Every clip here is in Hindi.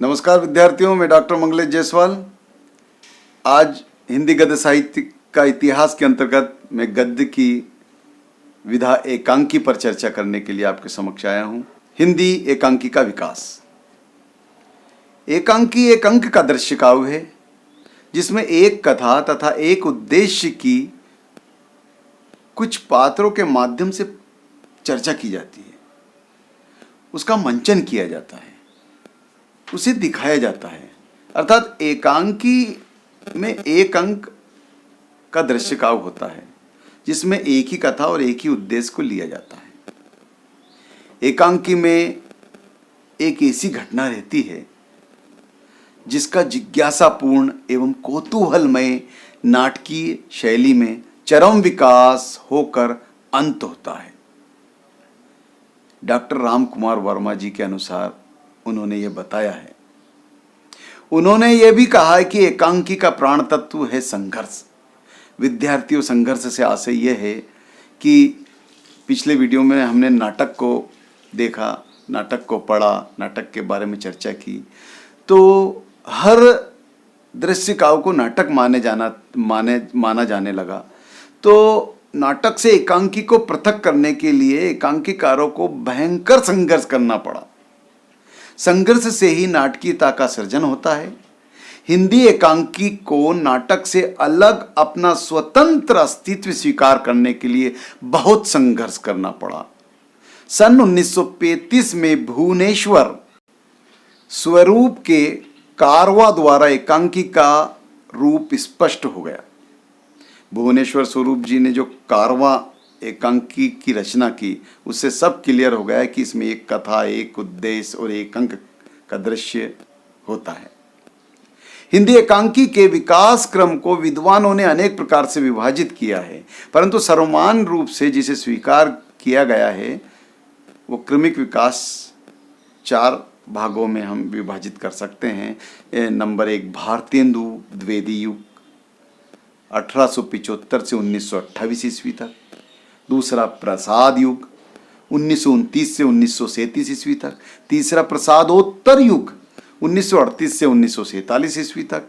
नमस्कार विद्यार्थियों, मैं डॉक्टर मंगलेश जायसवाल। आज हिंदी गद्य साहित्य का इतिहास के अंतर्गत मैं गद्य की विधा एकांकी पर चर्चा करने के लिए आपके समक्ष आया हूं। हिंदी एकांकी का विकास। एकांकी एक अंक का दृश्य काव्य है जिसमें एक कथा तथा एक उद्देश्य की कुछ पात्रों के माध्यम से चर्चा की जाती है, उसका मंचन किया जाता है, उसे दिखाया जाता है। अर्थात एकांकी में एक अंक का दृश्य काव्य होता है जिसमें एक ही कथा और एक ही उद्देश्य को लिया जाता है। एकांकी में एक ऐसी घटना रहती है जिसका जिज्ञासापूर्ण एवं कौतूहलमय नाटकीय शैली में चरम विकास होकर अंत होता है। डॉक्टर राम कुमार वर्मा जी के अनुसार उन्होंने ये बताया है। उन्होंने ये भी कहा है कि एकांकी का प्राण तत्व है संघर्ष। विद्यार्थियों, संघर्ष से आशय यह है कि पिछले वीडियो में हमने नाटक को देखा, नाटक को पढ़ा, नाटक के बारे में चर्चा की, तो हर दृश्य काव्य को नाटक माना जाने लगा। तो नाटक से एकांकी को पृथक करने के लिए एकांकीकारों को भयंकर संघर्ष करना पड़ा। संघर्ष से ही नाटकीयता का सृजन होता है। हिंदी एकांकी को नाटक से अलग अपना स्वतंत्र अस्तित्व स्वीकार करने के लिए बहुत संघर्ष करना पड़ा। सन 1935 में भुवनेश्वर स्वरूप के कारवा द्वारा एकांकी का रूप स्पष्ट हो गया। भुवनेश्वर स्वरूप जी ने जो कारवा एकांकी की रचना की, उससे सब क्लियर हो गया है कि इसमें एक कथा, एक उद्देश्य और एक अंक का दृश्य होता है। हिंदी एकांकी के विकास क्रम को विद्वानों ने अनेक प्रकार से विभाजित किया है, परंतु सर्वमान्य रूप से जिसे स्वीकार किया गया है वो क्रमिक विकास 4 भागों में हम विभाजित कर सकते हैं। नंबर 1 भारतेंदु द्विवेदी युग 1875 से 1928 ईस्वी तक। दूसरा प्रसाद युग 1929 से 1937 ईस्वी तक। तीसरा प्रसादोत्तर युग 1938 से 1947 ईस्वी तक।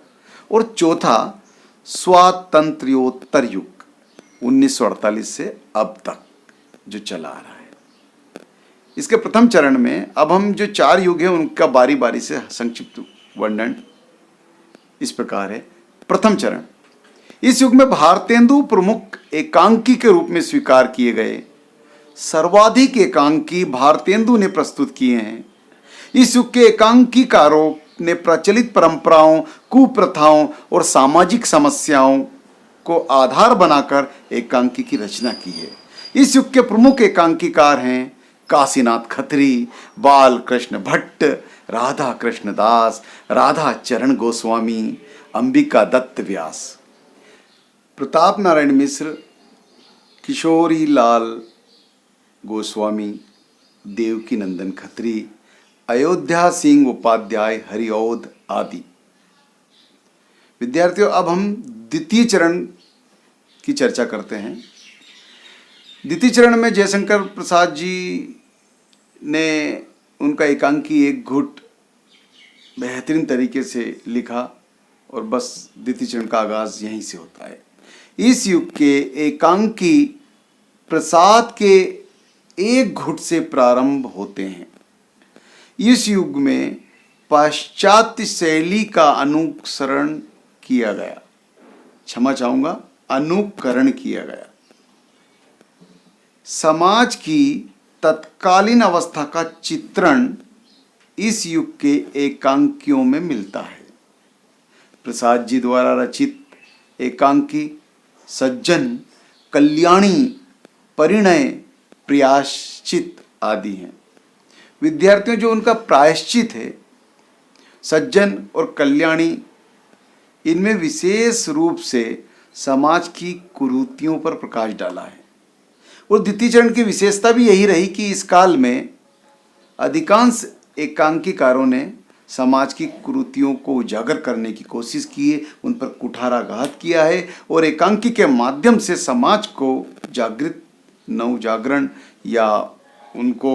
और चौथा स्वातंत्र्योत्तर युग 1948 से अब तक जो चला आ रहा है। इसके प्रथम चरण में अब हम जो 4 युग हैं उनका बारी बारी से संक्षिप्त वर्णन इस प्रकार है। प्रथम चरण, इस युग में भारतेंदु प्रमुख एकांकी के रूप में स्वीकार किए गए। सर्वाधिक एकांकी भारतेंदु ने प्रस्तुत किए हैं। इस युग के एकांकीकारों ने प्रचलित परंपराओं, कुप्रथाओं और सामाजिक समस्याओं को आधार बनाकर एकांकी की रचना की है। इस युग के प्रमुख एकांकीकार हैं काशीनाथ खत्री, बाल कृष्ण भट्ट, राधा कृष्ण दास, राधा चरण गोस्वामी, अंबिका दत्त व्यास, प्रताप नारायण मिश्र, किशोरी लाल गोस्वामी, देवकी नंदन खत्री, अयोध्या सिंह उपाध्याय, हरिऔध आदि। विद्यार्थियों, अब हम द्वितीय चरण की चर्चा करते हैं। द्वितीय चरण में जयशंकर प्रसाद जी ने उनका एकांकी एक घुट बेहतरीन तरीके से लिखा और बस द्वितीय चरण का आगाज यहीं से होता है। इस युग के एकांकी प्रसाद के एक घुट से प्रारंभ होते हैं। इस युग में पाश्चात्य शैली का अनुसरण किया गया, क्षमा चाहूंगा, अनुकरण किया गया। समाज की तत्कालीन अवस्था का चित्रण इस युग के एकांकियों में मिलता है। प्रसाद जी द्वारा रचित एकांकी सज्जन, कल्याणी, परिणय, प्रायश्चित आदि हैं। विद्यार्थियों, जो उनका प्रायश्चित है, सज्जन और कल्याणी, इनमें विशेष रूप से समाज की कुरीतियों पर प्रकाश डाला है। और द्वितीय चरण की विशेषता भी यही रही कि इस काल में अधिकांश एकांकीकारों ने समाज की कुरीतियों को उजागर करने की कोशिश की है, उन पर कुठाराघात किया है और एकांकी के माध्यम से समाज को जागृत, नवजागरण या उनको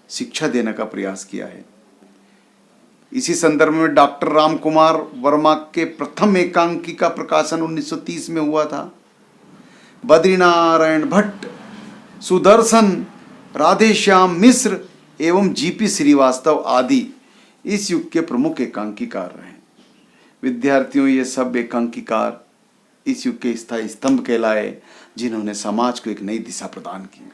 शिक्षा देने का प्रयास किया है। इसी संदर्भ में डॉक्टर राम कुमार वर्मा के प्रथम एकांकी का प्रकाशन 1930 में हुआ था। बद्रीनारायण भट्ट, सुदर्शन, राधेश्याम मिश्र एवं जीपी श्रीवास्तव आदि इस युग के प्रमुख एकांकीकार रहे। विद्यार्थियों, ये सब एकांकीकार इस युग के स्थायी स्तंभ कहलाए, जिन्होंने समाज को एक नई दिशा प्रदान की।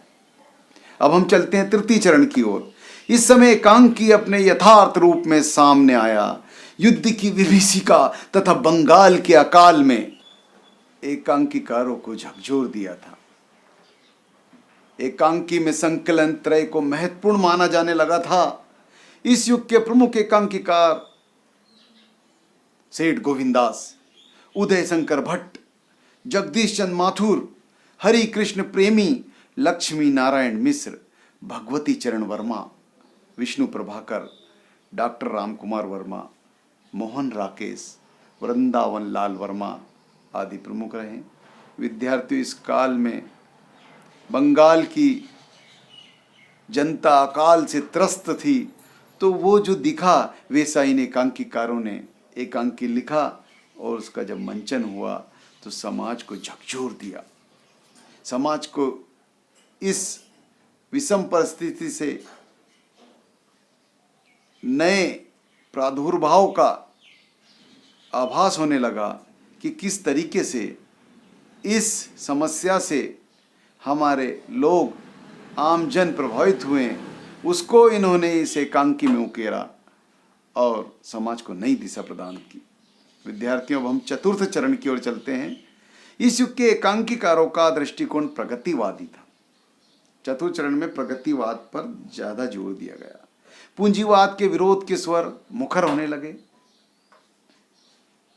अब हम चलते हैं तृतीय चरण की ओर। इस समय एकांकी अपने यथार्थ रूप में सामने आया। युद्ध की विभीषिका तथा बंगाल के अकाल में एकांकीकारों को झकझोर दिया था। एकांकी में संकलन त्रय को महत्वपूर्ण माना जाने लगा था। इस युग के प्रमुख एकांकीकार सेठ गोविंदास, उदय शंकर भट्ट, जगदीश चंद्र माथुर, हरि कृष्ण प्रेमी, लक्ष्मी नारायण मिश्र, भगवती चरण वर्मा, विष्णु प्रभाकर, डॉक्टर राम कुमार वर्मा, मोहन राकेश, वृंदावन लाल वर्मा आदि प्रमुख रहे। विद्यार्थियों, इस काल में बंगाल की जनता अकाल से त्रस्त थी, तो वो जो दिखा वैसा इन एकांकीकारों ने एकांकी लिखा और उसका जब मंचन हुआ तो समाज को झकझोर दिया। समाज को इस विषम परिस्थिति से नए प्रादुर्भाव का आभास होने लगा कि किस तरीके से इस समस्या से हमारे लोग आमजन प्रभावित हुए। उसको इन्होंने इस एकांकी में उकेरा और समाज को नई दिशा प्रदान की। विद्यार्थियों, अब हम चतुर्थ चरण की ओर चलते हैं। इस युग के एकांकीकारों का दृष्टिकोण प्रगतिवादी था। चतुर्थ चरण में प्रगतिवाद पर ज्यादा जोर दिया गया। पूंजीवाद के विरोध के स्वर मुखर होने लगे।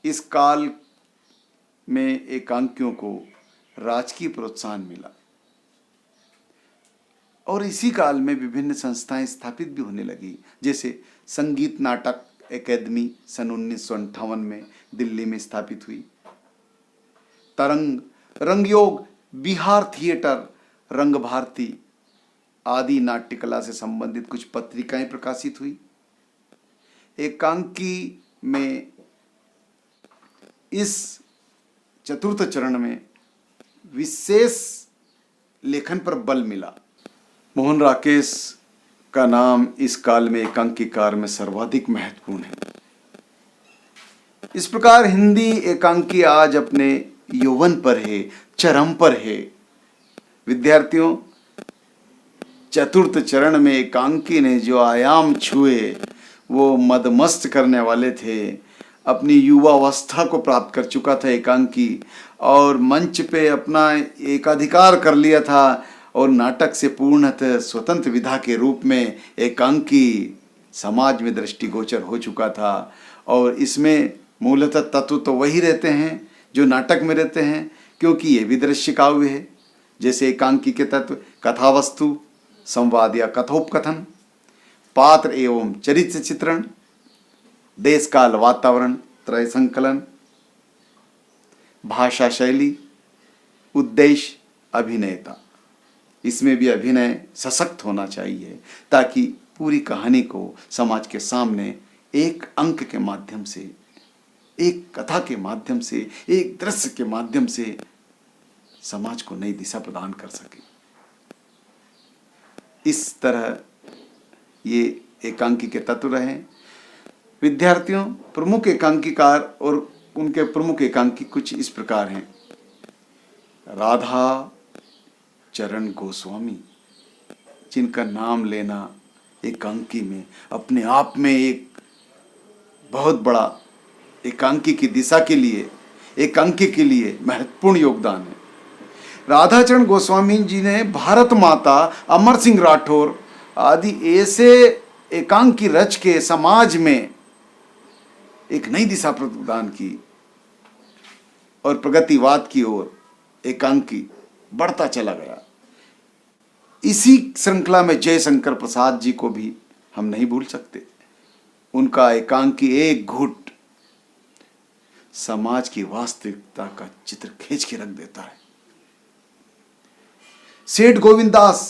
इस काल में एकांकियों को राजकीय प्रोत्साहन मिला और इसी काल में विभिन्न संस्थाएं स्थापित भी होने लगी, जैसे संगीत नाटक एकेडमी सन 1958 में दिल्ली में स्थापित हुई। तरंग, रंगयोग, बिहार थिएटर, रंग भारती आदि नाट्य कला से संबंधित कुछ पत्रिकाएं प्रकाशित हुई। एकांकी में इस चतुर्थ चरण में विशेष लेखन पर बल मिला। मोहन राकेश का नाम इस काल में एकांकीकार में सर्वाधिक महत्वपूर्ण है। इस प्रकार हिंदी एकांकी आज अपने यौवन पर है, चरम पर है। विद्यार्थियों, चतुर्थ चरण में एकांकी ने जो आयाम छुए वो मदमस्त करने वाले थे। अपनी युवावस्था को प्राप्त कर चुका था एकांकी और मंच पे अपना एकाधिकार कर लिया था और नाटक से पूर्णतः स्वतंत्र विधा के रूप में एकांकी समाज में दृष्टिगोचर हो चुका था। और इसमें मूलतः तत्व तो वही रहते हैं जो नाटक में रहते हैं, क्योंकि ये भी दृश्य काव्य है। जैसे एकांकी के तत्व कथावस्तु, संवाद या कथोपकथन, पात्र एवं चरित्र चित्रण, देश काल वातावरण त्रय संकलन, भाषा शैली, उद्देश्य, अभिनेता। इसमें भी अभिनय सशक्त होना चाहिए ताकि पूरी कहानी को समाज के सामने एक अंक के माध्यम से, एक कथा के माध्यम से, एक दृश्य के माध्यम से समाज को नई दिशा प्रदान कर सके। इस तरह ये एकांकी के तत्व रहे। विद्यार्थियों, प्रमुख एकांकीकार और उनके प्रमुख एकांकी कुछ इस प्रकार हैं। राधा चरण गोस्वामी, जिनका नाम लेना एकांकी में अपने आप में एक बहुत बड़ा एकांकी की दिशा के लिए, एकांकी के लिए महत्वपूर्ण योगदान है। राधाचरण गोस्वामी जी ने भारत माता, अमर सिंह राठौर आदि ऐसे एकांकी रच के समाज में एक नई दिशा प्रदान की और प्रगतिवाद की ओर एकांकी बढ़ता चला गया। इसी श्रृंखला में जयशंकर प्रसाद जी को भी हम नहीं भूल सकते। उनका एकांकी एक घुट समाज की वास्तविकता का चित्र खींच के रख देता है। सेठ गोविंदास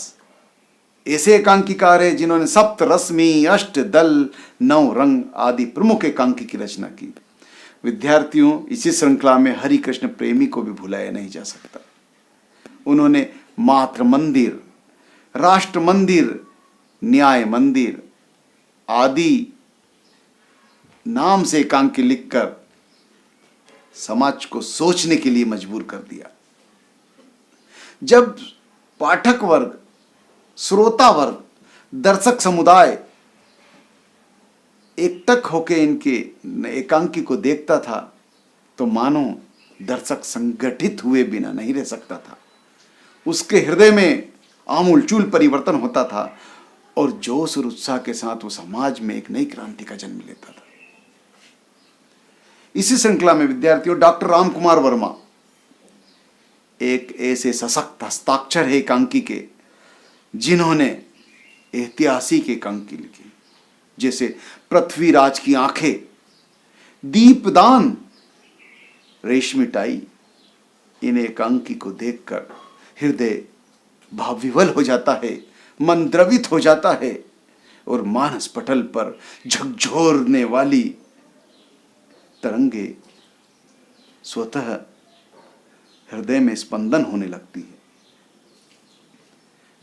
ऐसे एकांकीकार है जिन्होंने सप्त रश्मि, अष्ट दल, 9 रंग आदि प्रमुख एकांकी की रचना की। विद्यार्थियों, इसी श्रृंखला में हरि कृष्ण प्रेमी को भी भुलाया नहीं जा सकता। उन्होंने मातृ मंदिर, राष्ट्र मंदिर, न्याय मंदिर आदि नाम से एकांकी लिखकर समाज को सोचने के लिए मजबूर कर दिया। जब पाठक वर्ग, श्रोता वर्ग, दर्शक समुदाय एकटक होकर इनके एकांकी को देखता था तो मानो दर्शक संगठित हुए बिना नहीं रह सकता था। उसके हृदय में आमूलचूल परिवर्तन होता था और जोश और उत्साह के साथ वो समाज में एक नई क्रांति का जन्म लेता था। इसी श्रृंखला में विद्यार्थियों, डॉक्टर राम कुमार वर्मा एक ऐसे सशक्त हस्ताक्षर है एकांकी के जिन्होंने ऐतिहासिक एकांकी लिखी, जैसे पृथ्वीराज की आंखें, दीपदान, रेशमी टाई। इन एकांकी को देखकर हृदय भावविवल हो जाता है, मन द्रवित हो जाता है और मानस पटल पर झकझोरने वाली तरंगे स्वतः हृदय में स्पंदन होने लगती है।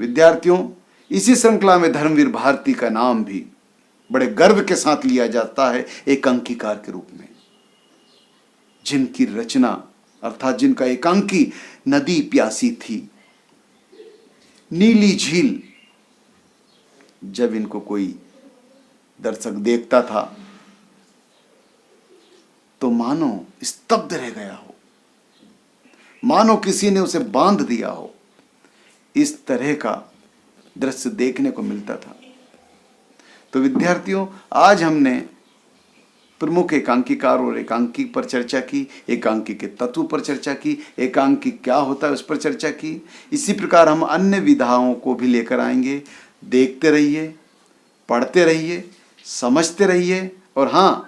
विद्यार्थियों, इसी श्रृंखला में धर्मवीर भारती का नाम भी बड़े गर्व के साथ लिया जाता है एकांकीकार के रूप में, जिनकी रचना अर्थात जिनका एकांकी नदी प्यासी थी, नीली झील। जब इनको कोई दर्शक देखता था तो मानो स्तब्ध रह गया हो, मानो किसी ने उसे बांध दिया हो। इस तरह का दृश्य देखने को मिलता था। तो विद्यार्थियों, आज हमने प्रमुख एकांकीकार और एकांकी पर चर्चा की, एकांकी के तत्व पर चर्चा की, एकांकी क्या होता है उस पर चर्चा की। इसी प्रकार हम अन्य विधाओं को भी लेकर आएंगे। देखते रहिए, पढ़ते रहिए, समझते रहिए और हाँ,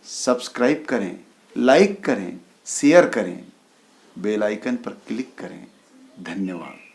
सब्सक्राइब करें, लाइक करें, शेयर करें, बेल आइकन पर क्लिक करें। धन्यवाद।